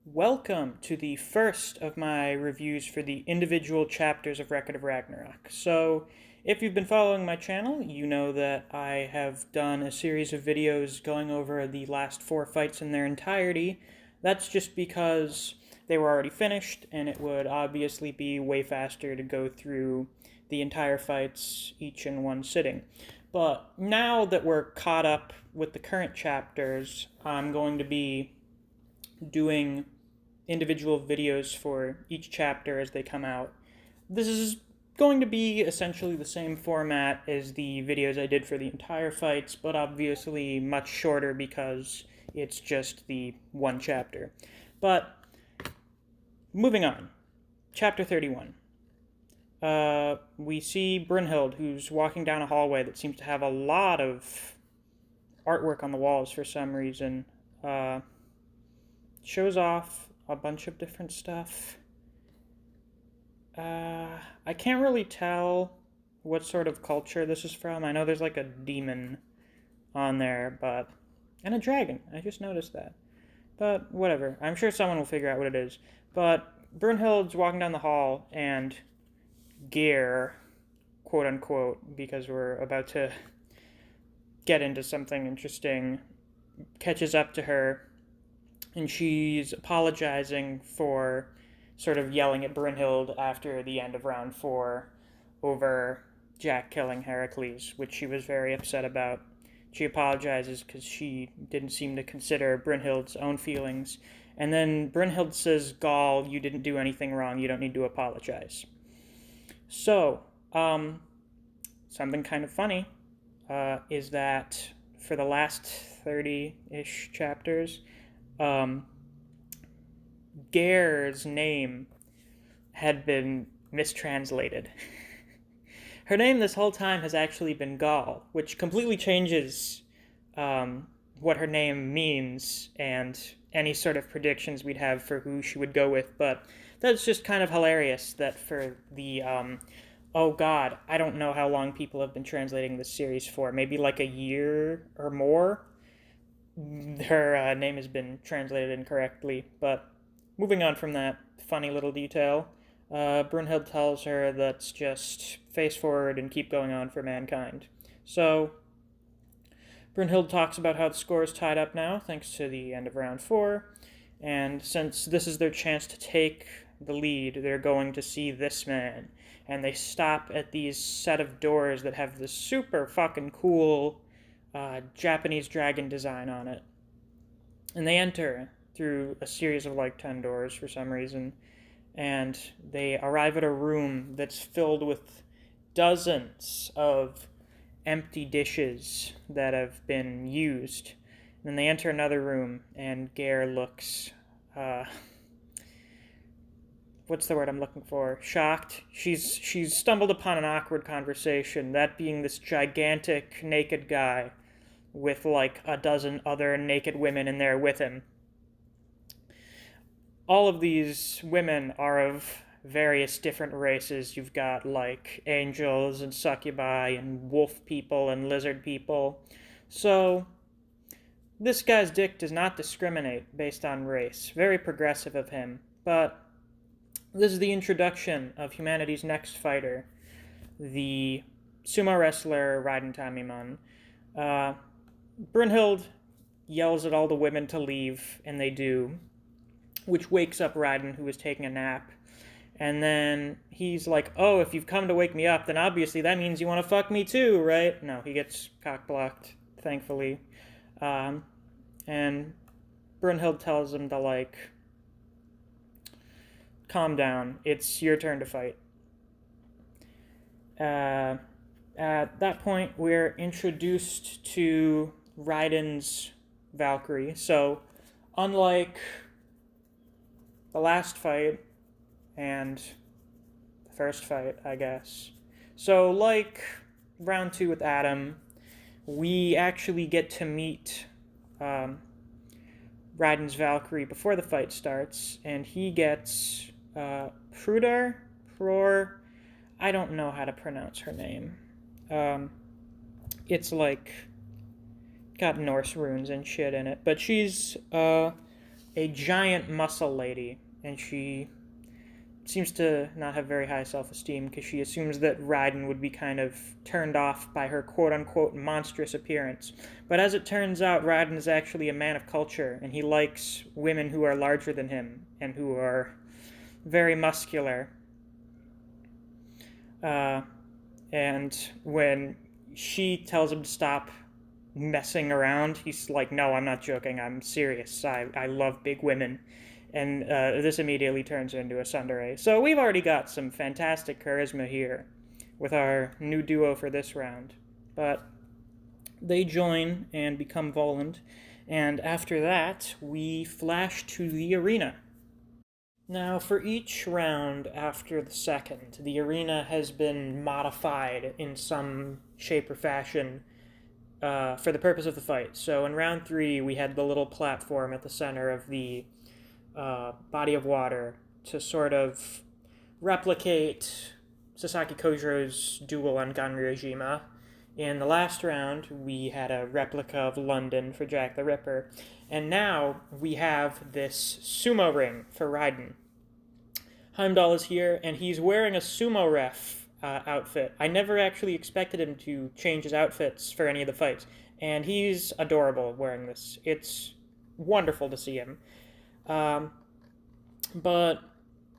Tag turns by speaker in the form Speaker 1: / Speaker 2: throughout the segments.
Speaker 1: Welcome to the first of my reviews for the individual chapters of Record of Ragnarok. So, if you've been following my channel, you know that I have done a series of videos going over the last four fights in their entirety. That's just because they were already finished, and it would obviously be way faster to go through the entire fights each in one sitting. But now that we're caught up with the current chapters, I'm going to be doing individual videos for each chapter as they come out. This is going to be essentially the same format as the videos I did for the entire fights, but obviously much shorter because it's just the one chapter. But moving on, chapter 31. We see Brunhilde, who's walking down a hallway that seems to have a lot of artwork on the walls for some reason. Shows off a bunch of different stuff. I can't really tell what sort of culture this is from. I know there's like a demon on there, and a dragon. I just noticed that. But whatever. I'm sure someone will figure out what it is. But Brunhilde's walking down the hall, and Gear, quote unquote, because we're about to get into something interesting, catches up to her, and she's apologizing for sort of yelling at Brunhilde after the end of round 4 over Jack killing Heracles, which she was very upset about. She apologizes because she didn't seem to consider Brunhilde's own feelings. And then Brunhilde says, Göll, you didn't do anything wrong, you don't need to apologize. So, something kind of funny is that for the last 30-ish chapters, Geir's name had been mistranslated. Her name this whole time has actually been Göll, which completely changes what her name means and any sort of predictions we'd have for who she would go with, but that's just kind of hilarious that for the, oh god, I don't know how long people have been translating this series for, maybe like a year or more. Her name has been translated incorrectly, but moving on from that funny little detail, Brunhilde tells her that's just face forward and keep going on for mankind. So, Brunhilde talks about how the score is tied up now, thanks to the end of round 4, and since this is their chance to take the lead, they're going to see this man. And they stop at these set of doors that have this super fucking cool Japanese dragon design on it. And they enter through a series of like 10 doors for some reason, and they arrive at a room that's filled with dozens of empty dishes that have been used. And then they enter another room, and Geir looks, what's the word I'm looking for? Shocked. She's stumbled upon an awkward conversation, that being this gigantic naked guy with like a dozen other naked women in there with him. All of these women are of various different races. You've got like angels and succubi and wolf people and lizard people. So this guy's dick does not discriminate based on race. Very progressive of him. But this is the introduction of humanity's next fighter, the sumo wrestler Raiden. Brunhilde yells at all the women to leave, and they do, which wakes up Raiden, who is taking a nap. And then he's like, oh, if you've come to wake me up, then obviously that means you want to fuck me too, right? No, he gets cock-blocked, thankfully. And Brunhilde tells him to, like, calm down. It's your turn to fight. At that point, we're introduced to Raiden's Valkyrie. So, unlike the last fight and the first fight, I guess. So, like round 2 with Adam, we actually get to meet Raiden's Valkyrie before the fight starts, and he gets Prudar? I don't know how to pronounce her name. It's like got Norse runes and shit in it, but she's a giant muscle lady, and she seems to not have very high self-esteem because she assumes that Raiden would be kind of turned off by her quote-unquote monstrous appearance. But as it turns out, Raiden is actually a man of culture, and he likes women who are larger than him and who are very muscular. And when she tells him to stop messing around, he's like, no, I'm not joking, I'm serious, I love big women. And this immediately turns into a tsundere. So we've already got some fantastic charisma here with our new duo for this round. But they join and become Voland, and after that, we flash to the arena. Now, for each round after the second, the arena has been modified in some shape or fashion for the purpose of the fight. So in round 3, we had the little platform at the center of the body of water to sort of replicate Sasaki Kojiro's duel on Ganryojima. In the last round, we had a replica of London for Jack the Ripper. And now we have this sumo ring for Raiden. Heimdall is here, and he's wearing a sumo ref outfit. I never actually expected him to change his outfits for any of the fights, and he's adorable wearing this. It's wonderful to see him. But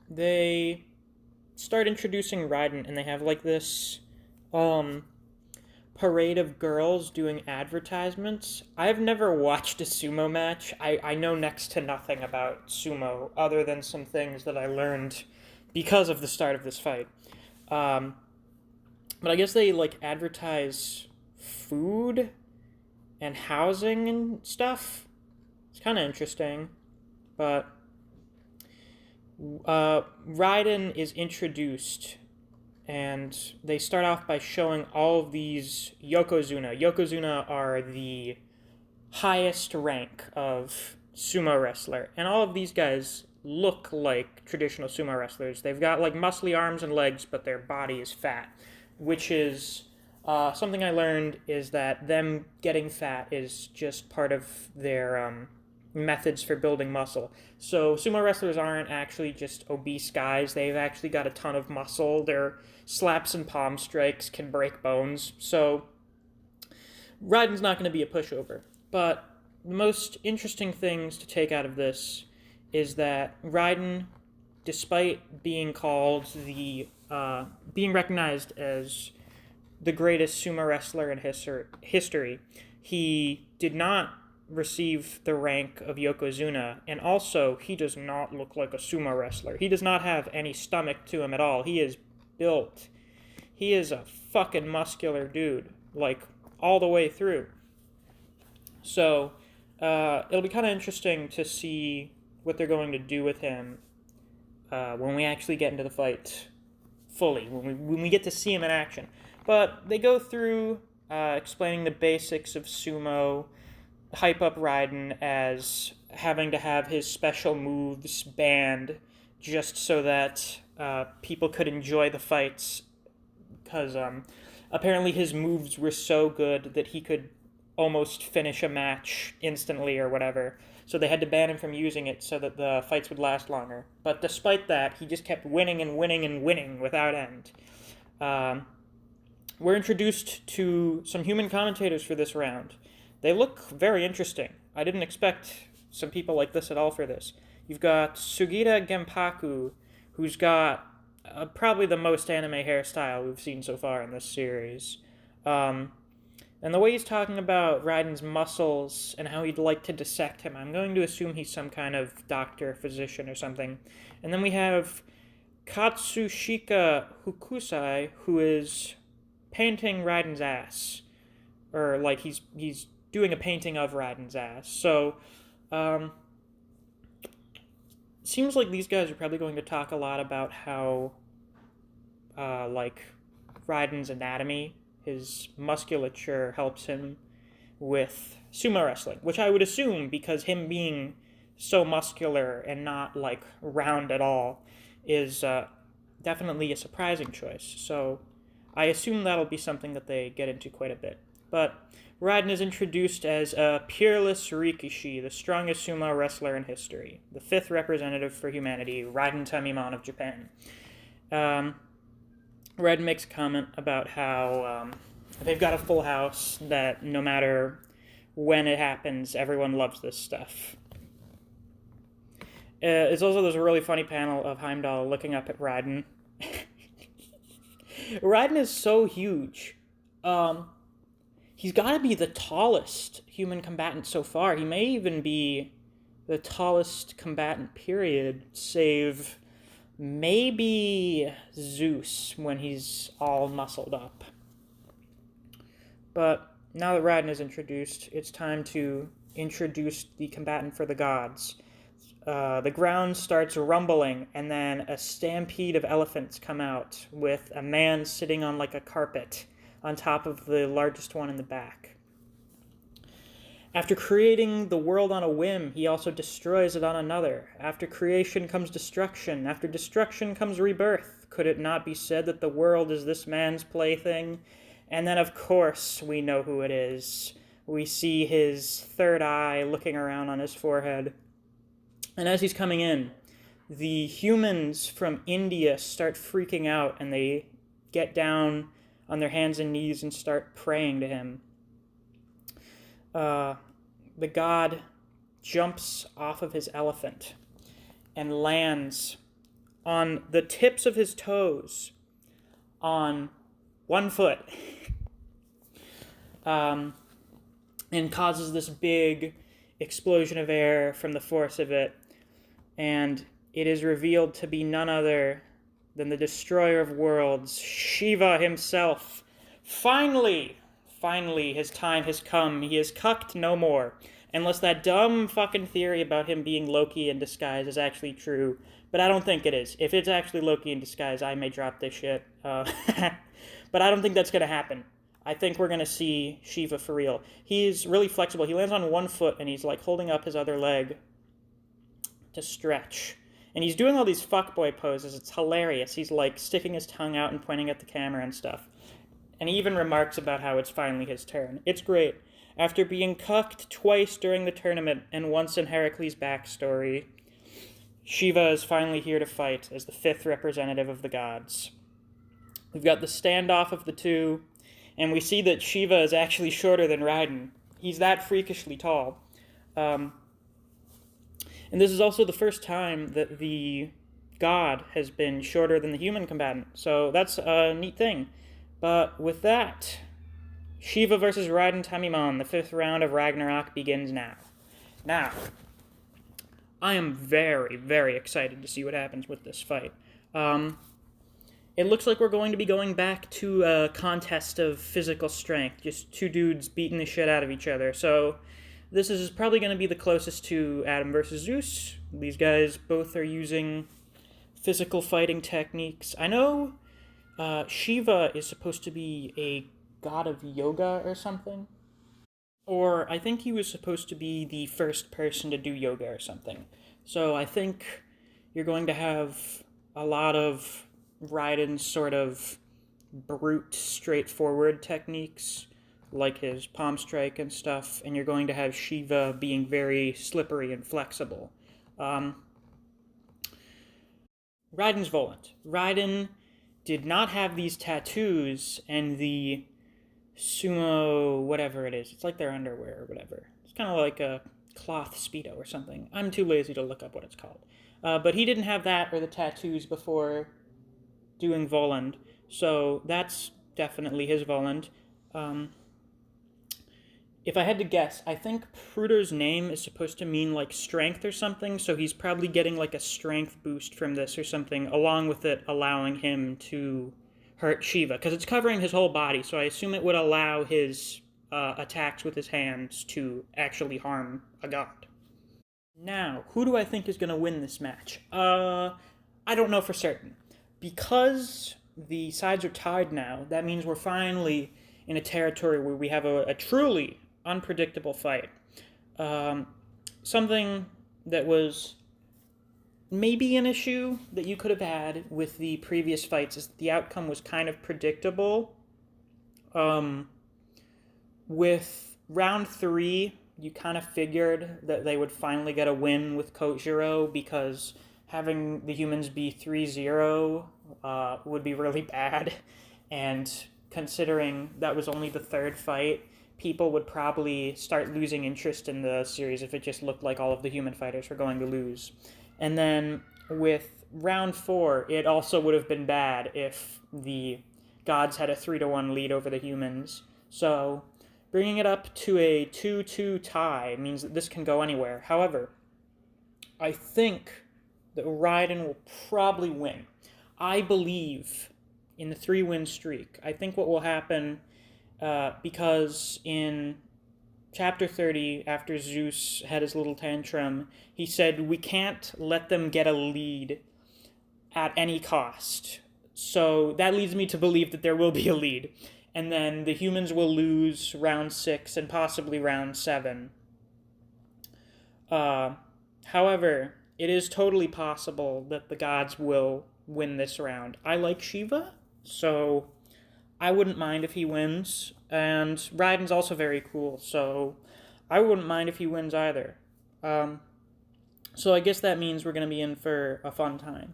Speaker 1: they start introducing Raiden, and they have like this parade of girls doing advertisements. I've never watched a sumo match. I know next to nothing about sumo other than some things that I learned because of the start of this fight. But I guess they like advertise food and housing and stuff. It's kind of interesting. But Raiden is introduced, and they start off by showing all of these yokozuna. Yokozuna are the highest rank of sumo wrestler, and all of these guys look like traditional sumo wrestlers. They've got like muscly arms and legs, but their body is fat, which is something I learned is that them getting fat is just part of their methods for building muscle. So sumo wrestlers aren't actually just obese guys. They've actually got a ton of muscle. Their slaps and palm strikes can break bones. So Raiden's not going to be a pushover. But the most interesting things to take out of this is that Raiden, despite being called being recognized as the greatest sumo wrestler in history, he did not receive the rank of Yokozuna, and also he does not look like a sumo wrestler. He does not have any stomach to him at all. He is built. He is a fucking muscular dude, like all the way through. So it'll be kind of interesting to see what they're going to do with him when we actually get into the fight fully, when we get to see him in action. But they go through explaining the basics of sumo, hype up Raiden as having to have his special moves banned just so that people could enjoy the fights, because apparently his moves were so good that he could almost finish a match instantly or whatever. So they had to ban him from using it so that the fights would last longer. But despite that, he just kept winning and winning and winning without end. We're introduced to some human commentators for this round. They look very interesting. I didn't expect some people like this at all for this. You've got Sugita Genpaku, who's got probably the most anime hairstyle we've seen so far in this series. And the way he's talking about Raiden's muscles and how he'd like to dissect him, I'm going to assume he's some kind of doctor, physician, or something. And then we have Katsushika Hokusai, who is painting Raiden's ass. Or, like, he's doing a painting of Raiden's ass. So, seems like these guys are probably going to talk a lot about how, Raiden's anatomy, his musculature helps him with sumo wrestling, which I would assume, because him being so muscular and not, like, round at all, is definitely a surprising choice. So I assume that'll be something that they get into quite a bit. but Raiden is introduced as a Peerless Rikishi, the strongest sumo wrestler in history, the 5th representative for humanity, Raiden Tamimon of Japan. Raiden makes a comment about how they've got a full house, that no matter when it happens, everyone loves this stuff. It's also, there's a really funny panel of Heimdall looking up at Raiden. Raiden is so huge. He's got to be the tallest human combatant so far. He may even be the tallest combatant, period, save maybe Zeus when he's all muscled up. But now that Raiden is introduced, it's time to introduce the combatant for the gods. The ground starts rumbling, and then a stampede of elephants come out with a man sitting on like a carpet on top of the largest one in the back. After creating the world on a whim, he also destroys it on another. After creation comes destruction. After destruction comes rebirth. Could it not be said that the world is this man's plaything? And then, of course, we know who it is. We see his third eye looking around on his forehead. And as he's coming in, the humans from India start freaking out, and they get down on their hands and knees and start praying to him. The god jumps off of his elephant and lands on the tips of his toes on one foot, and causes this big explosion of air from the force of it. And it is revealed to be none other than the destroyer of worlds, Shiva himself. Finally, his time has come. He is cucked no more. Unless that dumb fucking theory about him being Loki in disguise is actually true. But I don't think it is. If it's actually Loki in disguise, I may drop this shit. But I don't think that's going to happen. I think we're going to see Shiva for real. He's really flexible. He lands on one foot, and he's like holding up his other leg to stretch. And he's doing all these fuckboy poses. It's hilarious. He's like sticking his tongue out and pointing at the camera and stuff. And he even remarks about how it's finally his turn. It's great. After being cucked twice during the tournament and once in Heracles' backstory, Shiva is finally here to fight as the 5th representative of the gods. We've got the standoff of the two, and we see that Shiva is actually shorter than Raiden. He's that freakishly tall. And this is also the first time that the god has been shorter than the human combatant. So that's a neat thing. But with that, Shiva versus Raiden Tamimon, the 5th round of Ragnarok begins now. Now, I am very, very excited to see what happens with this fight. It looks like we're going to be going back to a contest of physical strength, just two dudes beating the shit out of each other. So this is probably going to be the closest to Adam versus Zeus. These guys both are using physical fighting techniques. I know Shiva is supposed to be a god of yoga or something. Or I think he was supposed to be the first person to do yoga or something. So I think you're going to have a lot of Raiden's sort of brute, straightforward techniques, like his palm strike and stuff, and you're going to have Shiva being very slippery and flexible. Raiden's volant. Raiden did not have these tattoos and the sumo whatever it is. It's like their underwear or whatever. It's kind of like a cloth Speedo or something. I'm too lazy to look up what it's called. But he didn't have that or the tattoos before doing Voland. So that's definitely his Voland. If I had to guess, I think Pruder's name is supposed to mean like strength or something, so he's probably getting like a strength boost from this or something, along with it allowing him to hurt Shiva, because it's covering his whole body, so I assume it would allow his attacks with his hands to actually harm a god. Now, who do I think is going to win this match? I don't know for certain. Because the sides are tied now, that means we're finally in a territory where we have a truly unpredictable fight. Something that was maybe an issue that you could have had with the previous fights is the outcome was kind of predictable. with round 3, you kind of figured that they would finally get a win with Kojiro, because having the humans be 3-0 would be really bad. And considering that was only the third fight, people would probably start losing interest in the series if it just looked like all of the human fighters were going to lose. And then with round 4, it also would have been bad if the gods had a 3-1 lead over the humans. So bringing it up to a 2-2 tie means that this can go anywhere. However, I think that Raiden will probably win. I believe in the 3-win streak. I think what will happen, because in Chapter 30, after Zeus had his little tantrum, he said, we can't let them get a lead at any cost. So that leads me to believe that there will be a lead. And then the humans will lose round 6 and possibly round 7. However, it is totally possible that the gods will win this round. I like Shiva, so I wouldn't mind if he wins. And Raiden's also very cool, so I wouldn't mind if he wins either. So I guess that means we're going to be in for a fun time.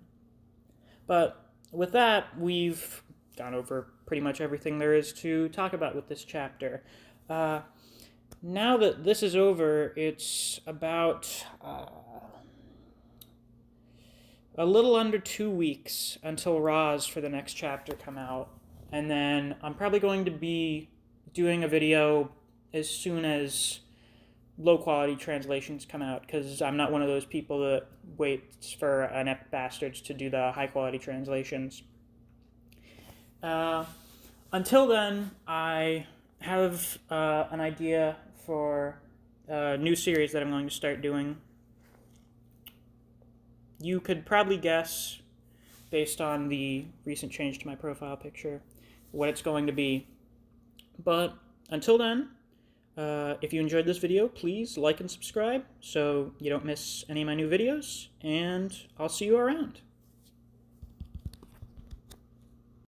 Speaker 1: But with that, we've gone over pretty much everything there is to talk about with this chapter. Now that this is over, it's about a little under 2 weeks until Ra's for the next chapter come out. And then I'm probably going to be doing a video as soon as low-quality translations come out, because I'm not one of those people that waits for an Epic Bastards to do the high-quality translations. Until then, I have an idea for a new series that I'm going to start doing. You could probably guess, based on the recent change to my profile picture, what it's going to be. But until then, if you enjoyed this video, please like and subscribe so you don't miss any of my new videos, and I'll see you around.